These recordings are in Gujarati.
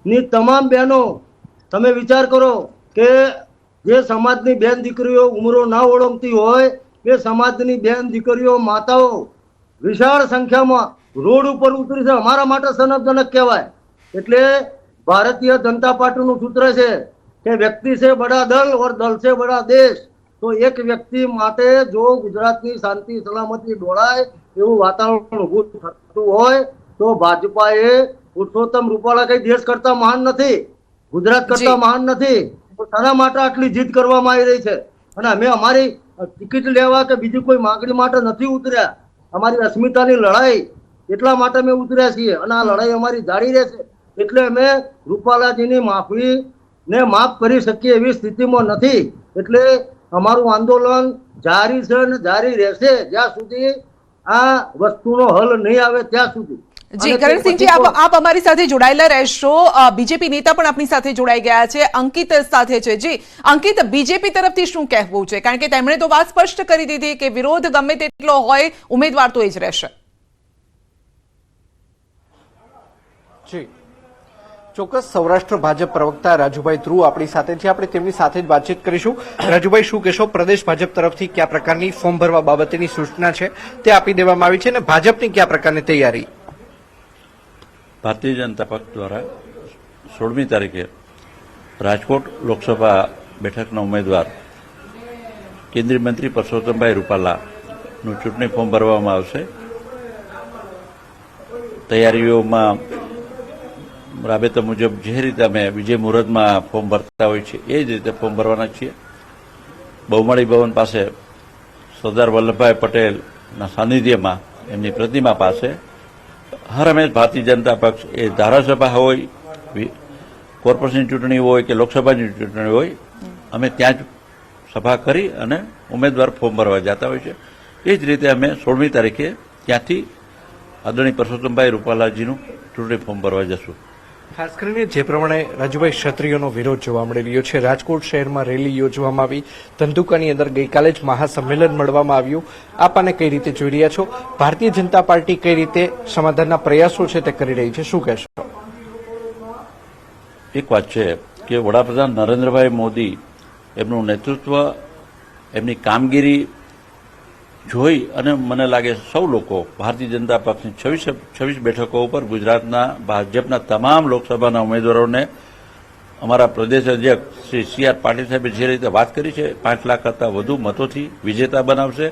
ની તમામ બહેનો, તમે વિચાર કરો કે જે સમાજની બેન દીકરીઓ ઉંમરો ના ઓળખતી હોય એ સમાજની બેન દીકરીઓ માતાઓ વિશાળ સંખ્યામાં રોડ ઉપર ઉતરી છે. અમારા માટે સનદજનક કહેવાય. એટલે ભારતીય જનતા પાર્ટીનું સૂત્ર છે કે વ્યક્તિ છે બડા દલ ઓર દલ છે બડા દેશ. તો એક વ્યક્તિ માટે જો ગુજરાતની શાંતિ સલામતી ડોળાય એવું વાતાવરણ ઊભું થતું હોય તો ભાજપાએ પુરુષોત્તમ રૂપાલા કઈ દેશ કરતા મહાન નથી, ગુજરાત કરતા મહાન નથી, તો શાના માટે આટલી જીદ કરવામાં આવી રહી છે? અને અમે અમારી ટિકિટ લેવા કે બીજી કોઈ માંગણી માટે નથી ઉતર્યા. અમારી અસ્મિતાની લડાઈ એટલા માટે અમે ઉતર્યા છીએ અને આ લડાઈ અમારી જારી રહેશે. એટલે અમે રૂપાલાજીની માફી ને માફ કરી શકીએ એવી સ્થિતિમાં નથી. એટલે અમારું આંદોલન જારી છે અને જારી રહેશે જ્યાં સુધી આ વસ્તુનો હલ નહીં આવે ત્યાં સુધી. જી કરણસિંહજી, આપ અમારી સાથે જોડાયેલા રહેશો. બીજેપી નેતા પણ આપની સાથે જોડાઈ ગયા છે, અંકિત સાથે છે. જી અંકિત, બીજેપી તરફથી શું કહેવું છે? કારણ કે તેમણે તો વાત સ્પષ્ટ કરી દીધી કે વિરોધ ગમે તેટલો હોય ઉમેદવાર તો એ જ રહેશે. જી ચોક્કસ. સૌરાષ્ટ્ર ભાજપ પ્રવક્તા રાજુભાઈ ધ્રુવ આપણી સાથે છે, આપણે તેમની સાથે જ વાતચીત કરીશું. રાજુભાઈ, શું કહેશો? પ્રદેશ ભાજપ તરફથી કયા પ્રકારની ફોર્મ ભરવા બાબતેની સૂચના છે તે આપી દેવામાં આવી છે અને ભાજપની કયા પ્રકારની તૈયારી? ભારતીય જનતા પક્ષ દ્વારા 16મી તારીખે રાજકોટ લોકસભા બેઠકના ઉમેદવાર કેન્દ્રીય મંત્રી પરસોત્તમભાઈ રૂપાલાનું ચૂંટણી ફોર્મ ભરવામાં આવશે. તૈયારીઓમાં રાબેતા મુજબ જે રીતે અમે વિજય મુહૂર્તમાં ફોર્મ ભરતા હોય છે એ જ રીતે ફોર્મ ભરવાના છીએ. બહુમાળી ભવન પાસે સરદાર વલ્લભભાઈ પટેલના સાનિધ્યમાં એમની પ્રતિમા પાસે હર હંમેશ ભારતીય જનતા પક્ષ એ ધારાસભા હોય, કોર્પોરેશન ચૂંટણી હોય કે લોકસભાની ચૂંટણી હોય, અમે ત્યાં જ સભા કરી અને ઉમેદવાર ફોર્મ ભરવા જતા હોય છે. એ જ રીતે અમે 16મી તારીખે ત્યાંથી આદરણીય પરસોત્તમભાઈ રૂપાલાજીનું ચૂંટણી ફોર્મ ભરવા જશું. ખાસ કરીને જે પ્રમાણે રાજુભાઈ ક્ષત્રિયોનો વિરોધ જોવા મળી રહ્યો છે, રાજકોટ શહેરમાં રેલી યોજવામાં આવી, ધંધુકાની અંદર ગઈકાલે જ મહાસંમેલન મળવામાં આવ્યું, આપ આને કઈ રીતે જોઈ રહ્યા છો? ભારતીય જનતા પાર્ટી કઈ રીતે સમાધાનના પ્રયાસો છે તે કરી રહી છે, શું કહેશો? એક વાત છે કે વડાપ્રધાન નરેન્દ્રભાઈ મોદી એમનું નેતૃત્વ, એમની કામગીરી જોઈ અને મને લાગે સૌ લોકો ભારતીય જનતા પક્ષની 26 બેઠકો ઉપર ગુજરાતના ભાજપના તમામ લોકસભાના ઉમેદવારોને અમારા પ્રદેશ અધ્યક્ષ શ્રી સી.આર. પાટીલ સાહેબે જે રીતે વાત કરી છે 5 લાખ કરતાં વધુ મતોથી વિજેતા બનાવશે.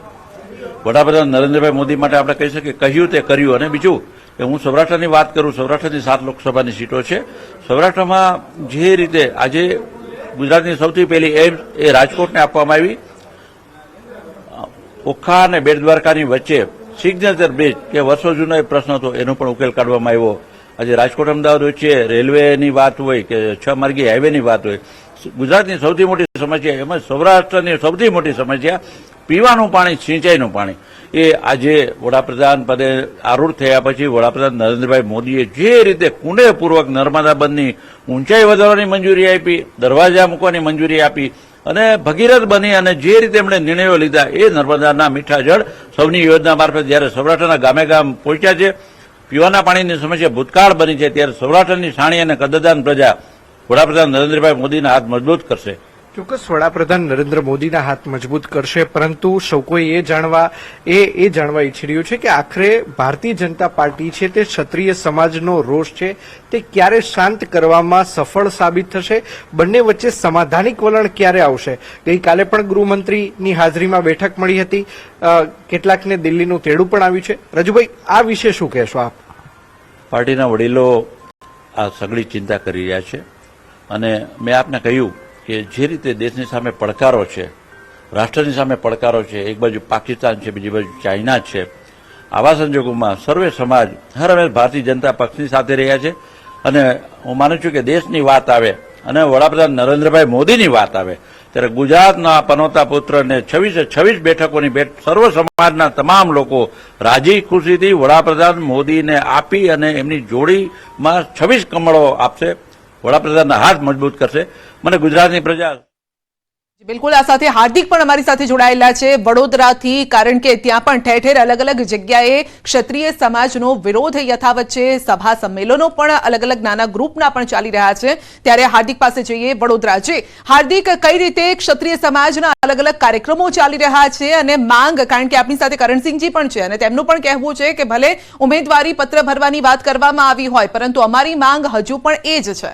વડાપ્રધાન નરેન્દ્રભાઈ મોદી માટે આપણે કહી શકીએ કહ્યું તે કર્યું. અને બીજું કે હું સૌરાષ્ટ્રની વાત કરું, સૌરાષ્ટ્રની 7 લોકસભાની સીટો છે. સૌરાષ્ટ્રમાં જે રીતે આજે ગુજરાતની સૌથી પહેલી એમ્સ એ રાજકોટને આપવામાં આવી. ઓખા અને બેટ દ્વારકાની વચ્ચે સિગ્નેચર બ્રિજ કે વર્ષો જૂનો એક પ્રશ્ન હતો એનો પણ ઉકેલ કાઢવામાં આવ્યો. આજે રાજકોટ અમદાવાદ વચ્ચે રેલવેની વાત હોય કે 6 માર્ગી હાઈવેની વાત હોય, ગુજરાતની સૌથી મોટી સમસ્યા, એમાં સૌરાષ્ટ્રની સૌથી મોટી સમસ્યા પીવાનું પાણી, સિંચાઈનું પાણી. એ આજે વડાપ્રધાન પદે આરૂઢ થયા પછી વડાપ્રધાન નરેન્દ્રભાઈ મોદીએ જે રીતે કુંડેપૂર્વક નર્મદા બંધની ઊંચાઈ વધારવાની મંજૂરી આપી, દરવાજા મૂકવાની મંજૂરી આપી અને ભગીરથ બની અને જે રીતે એમણે નિર્ણયો લીધા, એ નર્મદાના મીઠા જળ સૌની યોજના મારફત જ્યારે સૌરાષ્ટ્રના ગામે ગામ પહોંચ્યા છે, પીવાના પાણીની સમસ્યા ભૂતકાળ બની છે, ત્યારે સૌરાષ્ટ્રની શાણી અને કદરદાન પ્રજા વડાપ્રધાન નરેન્દ્રભાઈ મોદીના હાથ મજબૂત કરશે. ચોક્કસ વડાપ્રધાન નરેન્દ્ર મોદીના હાથ મજબૂત કરશે, પરંતુ સૌ કોઈ એ જાણવા ઈચ્છી રહ્યું છે કે આખરે ભારતીય જનતા પાર્ટી છે તે ક્ષત્રિય સમાજનો રોષ છે તે ક્યારે શાંત કરવામાં સફળ સાબિત થશે? બંને વચ્ચે સમાધાનિક વલણ ક્યારે આવશે? ગઈકાલે પણ ગૃહમંત્રીની હાજરીમાં બેઠક મળી હતી, કેટલાકને દિલ્હીનું તેડું પણ આવ્યું છે. રાજુભાઈ, આ વિશે શું કહેશો આપ? પાર્ટીના વડીલો આ સઘળી ચિંતા કરી રહ્યા છે અને મેં આપને કહ્યું કે જે રીતે દેશની સામે પડકારો છે, રાષ્ટ્રની સામે પડકારો છે, એક બાજુ પાકિસ્તાન છે, બીજી બાજુ ચાઇના છે, આવા સંજોગોમાં સર્વે સમાજ હર હંમેશ ભારતીય જનતા પક્ષની સાથે રહ્યા છે. અને હું માનું છું કે દેશની વાત આવે અને વડાપ્રધાન નરેન્દ્રભાઈ મોદીની વાત આવે ત્યારે ગુજરાતના પનોતા પુત્રને 26 બેઠકોની ભેટ સર્વ સમાજના તમામ લોકો રાજી ખુશીથી વડાપ્રધાન મોદીને આપી અને એમની જોડીમાં 26 કમળો આપશે, વડાપ્રધાનના હાથ મજબૂત કરશે. મને ગુજરાતની પ્રજા બિલકુલ આ સાથે હાર્દિક પણ અમારી સાથે જોડાયેલા છે વડોદરાથી, કારણ કે ત્યાં પણ ઠેર ઠેર અલગ અલગ જગ્યાએ ક્ષત્રિય સમાજનો વિરોધ યથાવત છે, સભા સંમેલનો પણ અલગ અલગ નાના ગ્રુપના પણ ચાલી રહ્યા છે. ત્યારે હાર્દિક પાસે જઈએ વડોદરા. છે હાર્દિક, કઈ રીતે ક્ષત્રિય સમાજના અલગ અલગ કાર્યક્રમો ચાલી રહ્યા છે અને માંગ, કારણ કે આપણી સાથે કરણસિંહજી પણ છે અને તેમનું પણ કહેવું છે કે ભલે ઉમેદવારી પત્ર ભરવાની વાત કરવામાં આવી હોય પરંતુ અમારી માંગ હજુ પણ એ જ છે.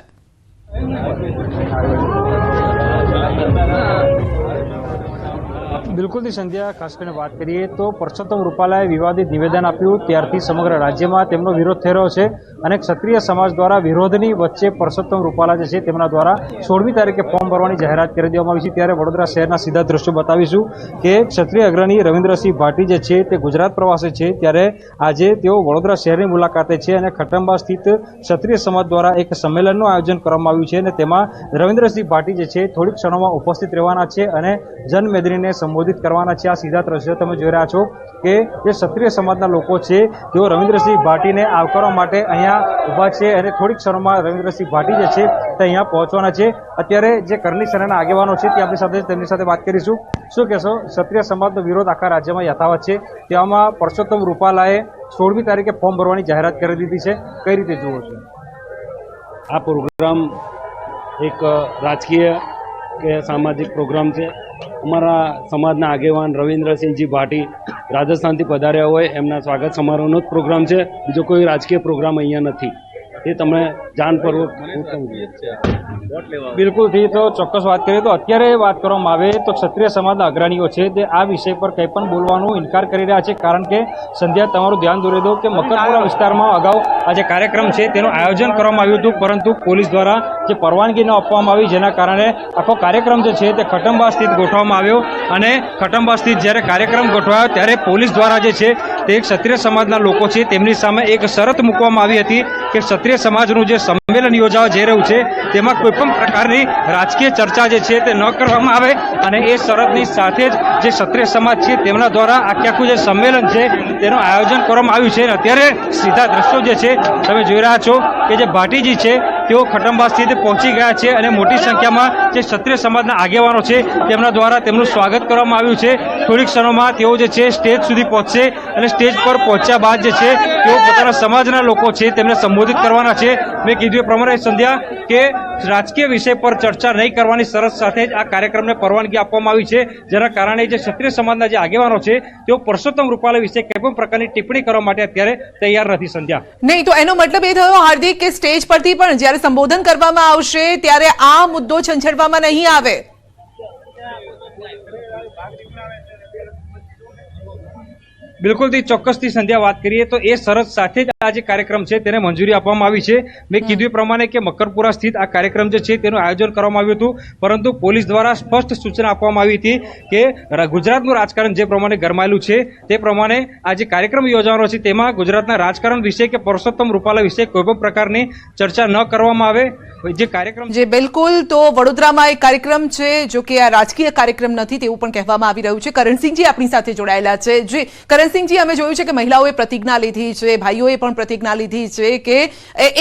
બિલકુલથી સંધ્યા, ખાસ કરીને વાત કરીએ તો પરસોત્તમ રૂપાલાએ વિવાદિત નિવેદન આપ્યું ત્યારથી સમગ્ર રાજ્યમાં તેમનો વિરોધ થઈ રહ્યો છે અને ક્ષત્રિય સમાજ દ્વારા વિરોધની વચ્ચે પરસોત્તમ રૂપાલા જે છે તેમના દ્વારા 16મી તારીખે ફોર્મ ભરવાની જાહેરાત કરી દેવામાં આવી છે. ત્યારે વડોદરા શહેરના સીધા દ્રશ્યો બતાવીશું કે ક્ષત્રિય અગ્રણી રવિન્દ્રસિંહ ભાટી જે છે તે ગુજરાત પ્રવાસે છે. ત્યારે આજે તેઓ વડોદરા શહેરની મુલાકાતે છે અને ખટંબા સ્થિત ક્ષત્રિય સમાજ દ્વારા એક સંમેલનનું આયોજન કરવામાં આવ્યું છે અને તેમાં રવિન્દ્રસિંહ ભાટી જે છે થોડીક ક્ષણોમાં ઉપસ્થિત રહેવાના છે અને જનમેદનીને સંબોધિત કરવાના છે. આ સીધા દ્રશ્યો તમે જોઈ રહ્યા છો કે જે ક્ષત્રિય સમાજના લોકો છે તેઓ રવિન્દ્રસિંહ ભાટીને આવકારવા માટે અહીંયા ઉભા છે અને થોડીક ક્ષણોમાં રવિન્દ્રસિંહ ભાટી જે છે તે અહીંયા પહોંચવાના છે. અત્યારે જે કરણી સેનાના આગેવાનો છે તે આપણી સાથે તેમની સાથે વાત કરીશું. શું કહેશો, ક્ષત્રિય સમાજનો વિરોધ આખા રાજ્યમાં યથાવત છે, તેવામાં પરસોત્તમ રૂપાલાએ 16મી તારીખે ફોર્મ ભરવાની જાહેરાત કરી દીધી છે, કઈ રીતે જુઓ છો? આ પ્રોગ્રામ એક રાજકીય કે સામાજિક પ્રોગ્રામ છે. અમારા સમાજના આગેવાન રવિન્દ્રસિંહજી ભાટી રાજસ્થાનથી પધાર્યા હોય એમના સ્વાગત સમારોહનો જ પ્રોગ્રામ છે. બીજો કોઈ રાજકીય પ્રોગ્રામ અહીંયા નથી. એ તમે જાણપૂર્વક બિલકુલથી તો ચોક્કસ વાત કરીએ તો અત્યારે વાત કરવામાં આવે તો ક્ષત્રિય સમાજના અગ્રણીઓ છે તે આ વિષય પર કંઈ પણ બોલવાનો ઇનકાર કરી રહ્યા છે. કારણ કે સંધ્યા, તમારું ધ્યાન દોરી દો કે મકરપુરા વિસ્તારમાં અગાઉ આ જે કાર્યક્રમ છે તેનું આયોજન કરવામાં આવ્યું હતું પરંતુ પોલીસ દ્વારા જે પરવાનગી ન આપવામાં આવી જેના કારણે આખો કાર્યક્રમ જે છે તે ખટંબા સ્થિત ગોઠવવામાં આવ્યો અને ખટંબા સ્થિત જ્યારે કાર્યક્રમ ગોઠવાયો ત્યારે પોલીસ દ્વારા જે છે તે ક્ષત્રિય સમાજના લોકો છે તેમની સામે એક શરત મૂકવામાં આવી હતી કે ક્ષત્રિય સમાજનું જે સંમેલન યોજાવા જઈ રહ્યું છે તેમાં કોઈ પણ પ્રકારની રાજકીય ચર્ચા જે છે તે ન કરવામાં આવે અને એ શરતની સાથે જ જે ક્ષત્રિય સમાજ છે તેમના દ્વારા આખું જે સંમેલન છે તેનું આયોજન કરવામાં આવ્યું છે. અત્યારે સીધા દ્રશ્યો જે છે તમે જોઈ રહ્યા છો કે જે ભાટીજી છે તેઓ ખટંબા સ્થિત પહોંચી ગયા છે અને મોટી સંખ્યામાં જે ક્ષત્રિય સમાજના આગેવાનો છે તેમના દ્વારા તેમનું સ્વાગત કરવામાં આવ્યું છે. થોડીક ક્ષણોમાં તેઓ જે છે સ્ટેજ સુધી પહોંચશે અને સ્ટેજ પર પહોંચ્યા બાદ જે છે તેઓ પોતાના સમાજના લોકો છે તેમને સંબોધિત કરવાના છે. મેં કીધું એ પ્રમાણે સંધ્યા કે રાજકીય વિષય પર ચર્ચા નહીં કરવાની શરત સાથે જ આ કાર્યક્રમને પરવાનગી આપવામાં આવી છે, જેના કારણે જે ક્ષત્રિય સમાજના જે આગેવાનો છે તેઓ પરસોત્તમ રૂપાલા વિશે કોઈ પણ પ્રકારની ટિપ્પણી કરવા માટે અત્યારે તૈયાર નથી. સંધ્યા, નહીં તો એનો મતલબ એ થયો હાર્દિક કે સ્ટેજ પરથી પણ જ્યારે સંબોધન કરવામાં આવશે ત્યારે આ મુદ્દો છંછેડવામાં નહીં આવે. બિલકુલથી ચોક્કસથી સંધ્યા વાત કરીએ તો એ શરત સાથે જ આ જે કાર્યક્રમ છે તેને મંજૂરી આપવામાં આવી છે. મેં કીધું એ પ્રમાણે કે મકરપુરા સ્થિત આ કાર્યક્રમ જે છે તેનું આયોજન કરવામાં આવ્યું હતું પરંતુ પોલીસ દ્વારા સ્પષ્ટ સૂચના આપવામાં આવી હતી કે ગુજરાતનું રાજકારણ જે પ્રમાણે ગરમાયેલું છે તે પ્રમાણે આ જે કાર્યક્રમ યોજવાનો છે તેમાં ગુજરાતના રાજકારણ વિશે કે પરસોત્તમ રૂપાલા વિશે કોઈ પણ પ્રકારની ચર્ચા ન કરવામાં આવે. જે કાર્યક્રમ જે બિલકુલ તો વડોદરામાં એક કાર્યક્રમ છે, જો કે આ રાજકીય કાર્યક્રમ નથી તેવું પણ કહેવામાં આવી રહ્યું છે. કરણસિંહજી આપણી સાથે જોડાયેલા છે. જી કરણસિંહજી, અમે જોયું છે કે મહિલાઓએ પ્રતિજ્ઞા લીધી છે, ભાઈઓએ પણ પ્રતિજ્ઞા લીધી છે કે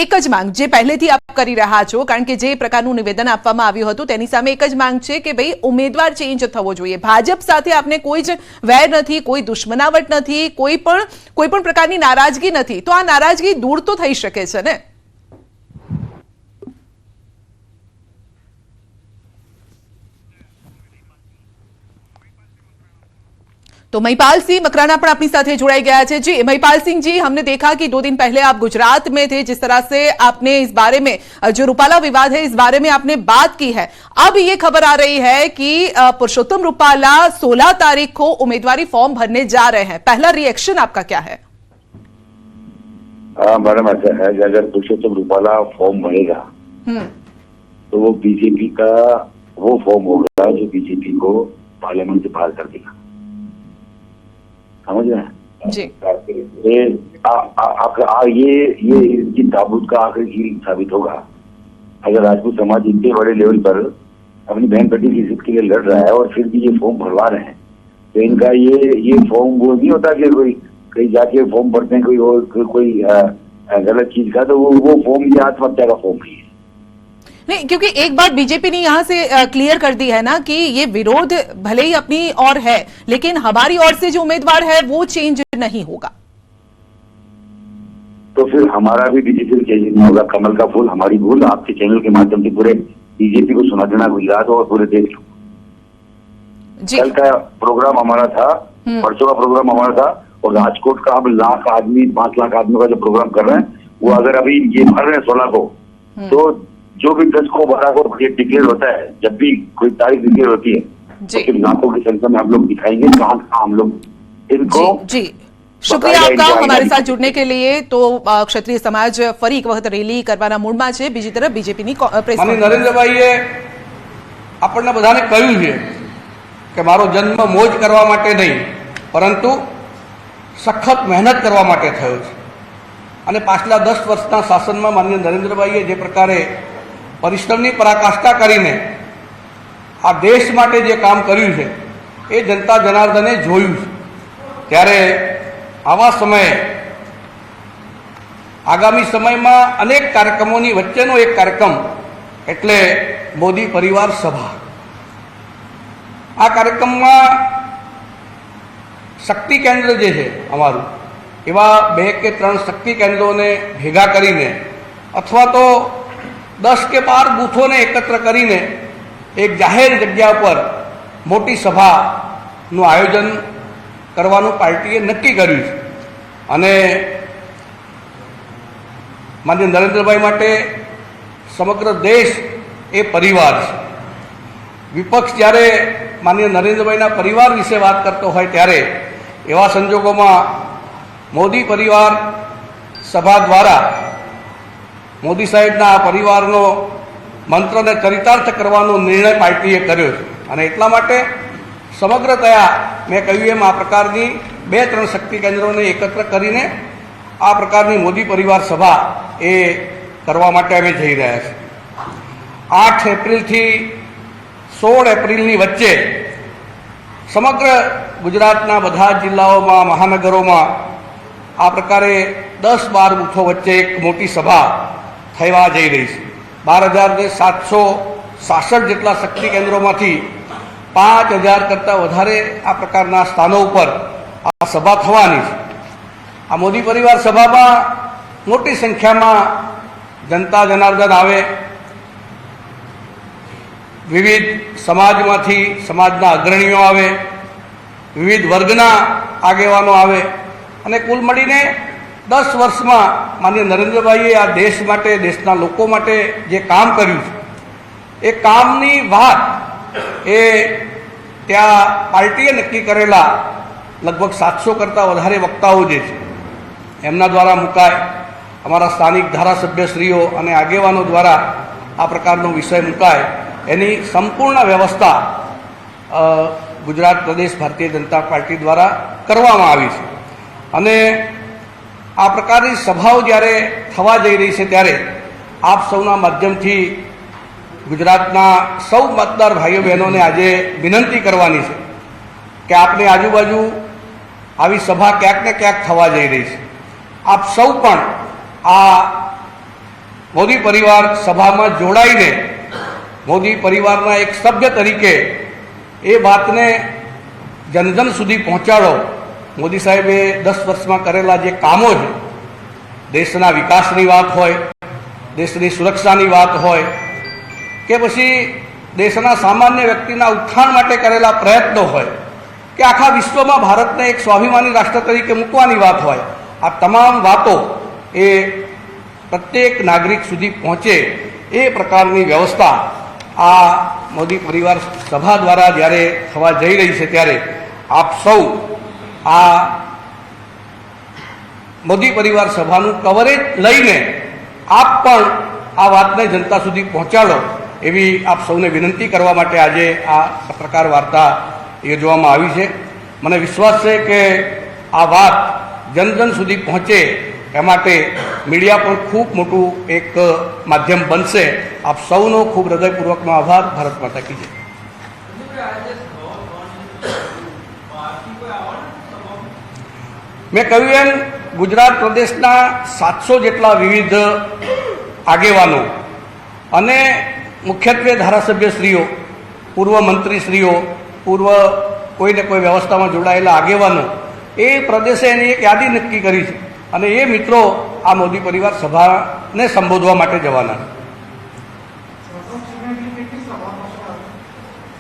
એક જ માંગ જે પહેલેથી આપ કરી રહ્યા છો, કારણ કે જે પ્રકારનું નિવેદન આપવામાં આવ્યું હતું તેની સામે એક જ માંગ છે કે ભાઈ ઉમેદવાર ચેન્જ થવો જોઈએ. ભાજપ સાથે આપને કોઈ જ વેર નથી, કોઈ દુશ્મનાવટ નથી, કોઈ પણ પ્રકારની નારાજગી નથી, તો આ નારાજગી દૂર તો થઈ શકે છે ને? तो महिपाल सिंह मकराना पर अपनी साथ जुड़ाई गया है. जी महिपाल सिंह जी, हमने देखा कि 2 दिन पहले आप गुजरात में थे, जिस तरह से आपने इस बारे में जो रूपाला विवाद है इस बारे में आपने बात की है. अब ये खबर आ रही है कि पुरुषोत्तम रूपाला 16 तारीख को उम्मीदवारी फॉर्म भरने जा रहे हैं. पहला रिएक्शन आपका क्या है? मैडम ऐसा है कि अगर पुरुषोत्तम रूपाला फॉर्म भरेगा तो वो बीजेपी का वो फॉर्म होगा जो बीजेपी को पार्लियामेंट से बाहर कर देगा. समझ रहे हैं जी? ये इनकी ताबूत का आखिरी कील साबित होगा. अगर राजपूत समाज इतने बड़े लेवल पर अपनी बहन बेटी की इज्जत के लिए लड़ रहा है और फिर भी ये फॉर्म भरवा रहे हैं तो इनका ये फॉर्म वो नहीं होता कि कोई कहीं जाके फॉर्म भरते हैं कोई गलत चीज का, तो वो फॉर्म ये आत्महत्या का फॉर्म ही है. नहीं, क्योंकि एक बात बीजेपी ने यहाँ से क्लियर कर दी है ना कि ये विरोध भले ही अपनी ओर है, लेकिन हमारी ओर से जो उम्मीदवार है वो चेंज नहीं होगा। तो फिर हमारा भी बीजेपी से चेंज नहीं होगा। कमल का फूल हमारी भूल, आपके चैनल के माध्यम से पूरे बीजेपी को सुना देना, गुजरात और पूरे देश को। जी कल का प्रोग्राम हमारा था, परसों का प्रोग्राम हमारा था, और राजकोट का हम 5 लाख आदमी का जो प्रोग्राम कर रहे हैं, वो अगर अभी ये भर रहे हैं 16 को, तो जो भी 10 को 12 को ये डिक्लेयर होता है, जब भी कोई तारीख डिक्लेयर होती है, तो जी फिर लाखों की संख्या में हम लोग दिखाएंगे कहाँ हम लोग इनको। जी शुक्रिया आपका हमारे साथ जुड़ने के लिए। तो ક્ષત્રિય સમાજ ફરી એક વખત રેલી કરવાના મૂડમાં છે। બીજી તરફ બીજેપીની પ્રેસ માનનીય નરેન્દ્રભાઈએ આપણને બધાને કહ્યું છે કે મારો જન્મ મોજ કરવા માટે નહીં, પરંતુ સખત મહેનત કરવા માટે થયો છે। અને પાછલા 10 વર્ષના શાસનમાં માનનીય નરેન્દ્રભાઈએ જે પ્રકારે પરિશ્રમની પરાકાષ્ઠા કરીને આ દેશ માટે જે કામ કર્યું છે એ જનતા જનાર્દને જોયું છે। ત્યારે આવા સમયે આગામી સમયમાં અનેક કાર્યક્રમોની વચ્ચેનો એક કાર્યક્રમ એટલે મોદી પરિવાર સભા। આ કાર્યક્રમમાં શક્તિ કેન્દ્ર જે છે અમારું, એવા 2 કે 3 શક્તિ કેન્દ્રોને ભેગા કરીને અથવા તો 10 કે 12 બૂથોને એકત્ર કરીને એક જાહેર જગ્યા પર મોટી સભાનું આયોજન કરવાનું પાર્ટીએ નક્કી કર્યું છે। અને માનનીય નરેન્દ્રભાઈ માટે સમગ્ર દેશ એ પરિવાર છે। વિપક્ષ જ્યારે માનનીય નરેન્દ્રભાઈના પરિવાર વિશે વાત કરતો હોય ત્યારે એવા સંજોગોમાં મોદી પરિવાર સભા દ્વારા મોદી સાહેબના આ પરિવારનો મંત્રને ચરિતાર્થ કરવાનો નિર્ણય પાર્ટીએ કર્યો છે। અને એટલા માટે સમગ્રતયા મેં કહ્યું એમ આ પ્રકારની 2-3 શક્તિ કેન્દ્રોને એકત્ર કરીને આ પ્રકારની મોદી પરિવાર સભા એ કરવા માટે અમે જઈ રહ્યા છીએ। 8 એપ્રિલથી 16 એપ્રિલની વચ્ચે સમગ્ર ગુજરાતના બધા જિલ્લાઓમાં, મહાનગરોમાં આ પ્રકારે 10-12 બૂથો વચ્ચે એક મોટી સભા થવા જઈ રહી છે। 12,766 જેટલા શક્તિ કેન્દ્રોમાંથી 5,000 કરતાં વધારે આ પ્રકારના સ્થાનો ઉપર આ સભા થવાની છે। આ મોદી પરિવાર સભામાં મોટી સંખ્યામાં જનતા જનાર્દન આવે, વિવિધ સમાજમાંથી સમાજના અગ્રણીઓ આવે, વિવિધ વર્ગના આગેવાનો આવે, અને કુલ મળીને 10 વર્ષમાં માનનીય નરેન્દ્રભાઈએ આ દેશ માટે, દેશના લોકો માટે જે કામ કર્યું છે એ કામની વાત એ ત્યાં પાર્ટીએ નક્કી કરેલા લગભગ 700 કરતાં વધારે વક્તાઓ જે છે એમના દ્વારા મુકાય, અમારા સ્થાનિક ધારાસભ્યશ્રીઓ અને આગેવાનો દ્વારા આ પ્રકારનો વિષય મુકાય, એની સંપૂર્ણ વ્યવસ્થા ગુજરાત પ્રદેશ ભારતીય જનતા પાર્ટી દ્વારા કરવામાં આવી છે। અને આ પ્રકારની સભાઓ જ્યારે થવા જઈ રહી છે ત્યારે આપ સૌના માધ્યમથી ગુજરાતના સૌ મતદાર ભાઈઓ બહેનોને આજે વિનંતી કરવાની છે કે આપની આજુબાજુ આવી સભા ક્યાંક ને ક્યાંક થવા જઈ રહી છે। આપ સૌ પણ આ મોદી પરિવાર સભામાં જોડાઈને મોદી પરિવારના એક સભ્ય તરીકે એ વાતને જનજન સુધી પહોંચાડો। મોદી સાહેબે 10 વર્ષમાં કરેલા જે કામો છે, દેશના વિકાસની વાત હોય, દેશની સુરક્ષાની વાત હોય કે પછી દેશના સામાન્ય વ્યક્તિના ઉત્થાન માટે કરેલા પ્રયત્નો હોય કે આખા વિશ્વમાં ભારતને એક સ્વાભિમાની રાષ્ટ્ર તરીકે મૂકવાની વાત હોય, આ તમામ વાતો એ પ્રત્યેક નાગરિક સુધી પહોંચે એ પ્રકારની વ્યવસ્થા આ મોદી પરિવાર સભા દ્વારા જ્યારે થવા જઈ રહી છે ત્યારે આપ સૌ આ મોદી પરિવાર સભાનું કવરેજ લઈને આપ પણ આ વાતને જનતા સુધી પહોંચાડો એવી આપ સૌને વિનંતી કરવા માટે આજે આ પત્રકાર વાર્તા યોજવામાં આવી છે। મને વિશ્વાસ છે કે આ વાત જન જન સુધી પહોંચે એ માટે મીડિયા પણ ખૂબ મોટું એક માધ્યમ બનશે। આપ સૌનો ખૂબ હૃદયપૂર્વકનો આભાર। ભારત માતા કી જય। મેં કહ્યું એમ ગુજરાત પ્રદેશના 700 જેટલા વિવિધ આગેવાનો અને મુખ્યત્વે ધારાસભ્યશ્રીઓ, પૂર્વ મંત્રીશ્રીઓ, પૂર્વ કોઈને કોઈ વ્યવસ્થામાં જોડાયેલા આગેવાનો, એ પ્રદેશે એની એક યાદી નક્કી કરી છે અને એ મિત્રો આ મોદી પરિવાર સભાને સંબોધવા માટે જવાના છે.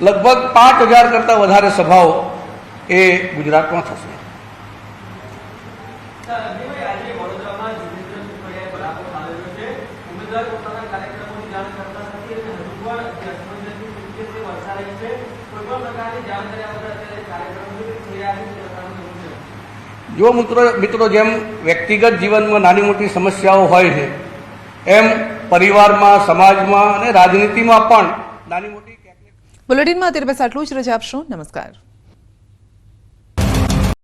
લગભગ 5000 કરતાં વધારે સભાઓ એ ગુજરાતમાં થશે. જો મિત્રો જેમ વ્યક્તિગત જીવનમાં નાની મોટી સમસ્યાઓ હોય છે, એમ પરિવારમાં, સમાજમાં અને રાજનીતિમાં પણ નાની મોટી. બુલેટિનમાં અત્યારે બસ આટલું જ. રજા આપશો. નમસ્કાર.